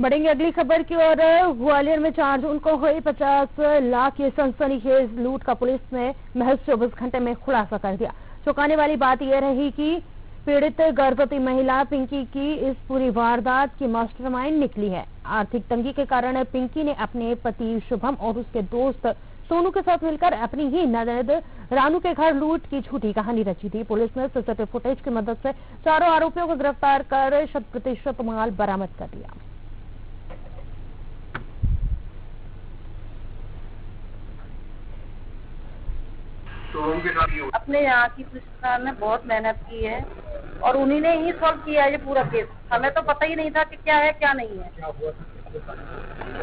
बढ़ेंगे अगली खबर की ओर। ग्वालियर में 4 जून को हुई 50 लाख की सनसनीखेज लूट का पुलिस ने महज 24 घंटे में खुलासा कर दिया। चौंकाने वाली बात यह रही कि पीड़ित गर्भवती महिला पिंकी की इस पूरी वारदात की मास्टरमाइंड निकली है। आर्थिक तंगी के कारण पिंकी ने अपने पति शुभम और उसके दोस्त सोनू के साथ मिलकर अपनी ही ननद रानू के घर लूट की झूठी कहानी रची थी। पुलिस ने सीसीटीवी फुटेज की मदद से चारों आरोपियों को गिरफ्तार कर 100% माल बरामद कर लिया। अपने यहाँ की पुलिस ने बहुत मेहनत की है और उन्हीं ने ही सॉल्व किया है ये पूरा केस। हमें तो पता ही नहीं था कि क्या है क्या नहीं है।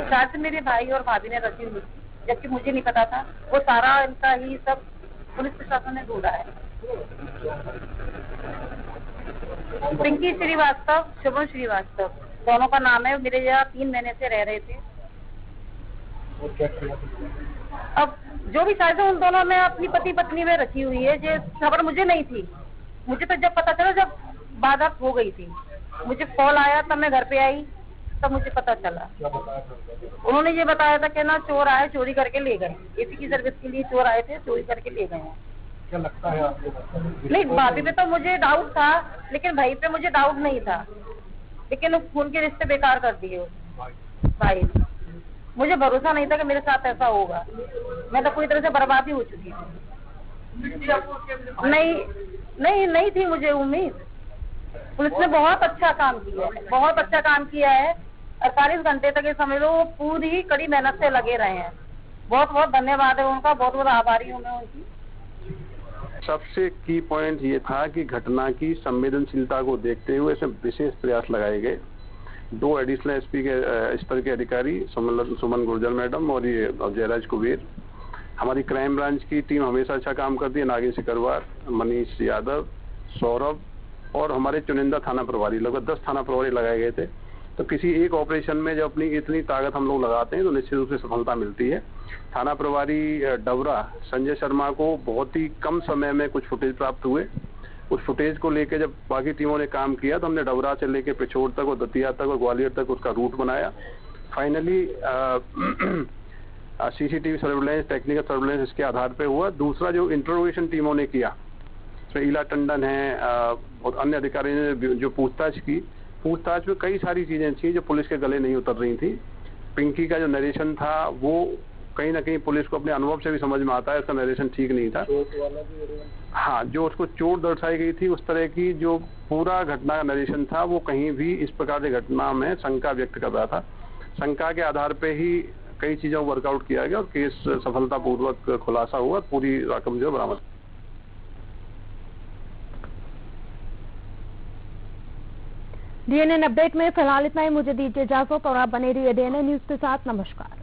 शायद से मेरे भाई और भाभी ने रची हुई, जबकि मुझे नहीं पता था। वो सारा इनका ही सब पुलिस प्रशासन ने ढूंढा है। पिंकी श्रीवास्तव, शुभम श्रीवास्तव दोनों का नाम है। मेरे यहाँ 3 महीने से रह रहे थे। अब जो भी शायद उन दोनों ने अपनी पति पत्नी में रखी हुई है। ये खबर मुझे नहीं थी। मुझे तो जब पता चला, जब वारदात हो गई थी, मुझे कॉल आया, तब मैं घर पे आई, तब मुझे पता चला। उन्होंने ये बताया था कि ना चोर आए, चोरी करके ले गए। एसी की सर्विस के लिए चोर आए थे, चोरी करके ले गए हैं। क्या लगता है आपको? नहीं, भाभी पे तो मुझे डाउट था, लेकिन भाई पे मुझे डाउट नहीं था। लेकिन खून के रिश्ते बेकार कर दिए भाई। मुझे भरोसा नहीं था कि मेरे साथ ऐसा होगा। मैं तो पूरी तरह से बर्बाद ही हो चुकी थी। नहीं थी मुझे उम्मीद। पुलिस ने बहुत अच्छा काम किया है, बहुत अच्छा काम किया है। 48 घंटे तक ये समझ लो वो पूरी कड़ी मेहनत से लगे रहे हैं। बहुत बहुत धन्यवाद है उनका, बहुत बहुत आभारी हूँ मैं उनकी। सबसे की पॉइंट ये था कि घटना की संवेदनशीलता को देखते हुए इसमें विशेष प्रयास लगाए गए। 2 एडिशनल एसपी के स्तर के अधिकारी सुमन गुर्जर मैडम और ये जयराज कुबेर। हमारी क्राइम ब्रांच की टीम हमेशा अच्छा काम करती है। नागेश सिकरवार, मनीष यादव, सौरभ और हमारे चुनिंदा थाना प्रभारी, लगभग 10 थाना प्रभारी लगाए गए थे। तो किसी एक ऑपरेशन में जब अपनी इतनी ताकत हम लोग लगाते हैं तो निश्चित रूप से सफलता मिलती है। थाना प्रभारी डबरा संजय शर्मा को बहुत ही कम समय में कुछ फुटेज प्राप्त हुए। उस फुटेज को लेकर जब बाकी टीमों ने काम किया तो हमने डबरा से लेकर पिछोड़ तक और दतिया तक और ग्वालियर तक उसका रूट बनाया। Finally CCTV surveillance, technical surveillance इसके आधार पे हुआ। दूसरा जो इंटरोगेशन टीमों ने किया, इसमें ईला टंडन है और अन्य अधिकारी ने जो पूछताछ की, पूछताछ में कई सारी चीजें थी जो पुलिस के गले नहीं उतर रही थी। पिंकी का जो नरेशन था वो कहीं ना कहीं पुलिस को अपने अनुभव से भी समझ में आता है इसका नरेशन ठीक नहीं था। हाँ, जो उसको चोट दर्शाई गई थी उस तरह की जो पूरा घटना का नरेशन था वो कहीं भी इस प्रकार की घटना में शंका व्यक्त कर रहा था। शंका के आधार पे ही कई चीजों को वर्कआउट किया गया और केस सफलतापूर्वक खुलासा हुआ। पूरी रकम जो बरामद। डीएनए अपडेट में फिलहाल इतना ही। मुझे दीजिए इजाजत और आप बने रहिए डीएनए न्यूज के साथ। नमस्कार।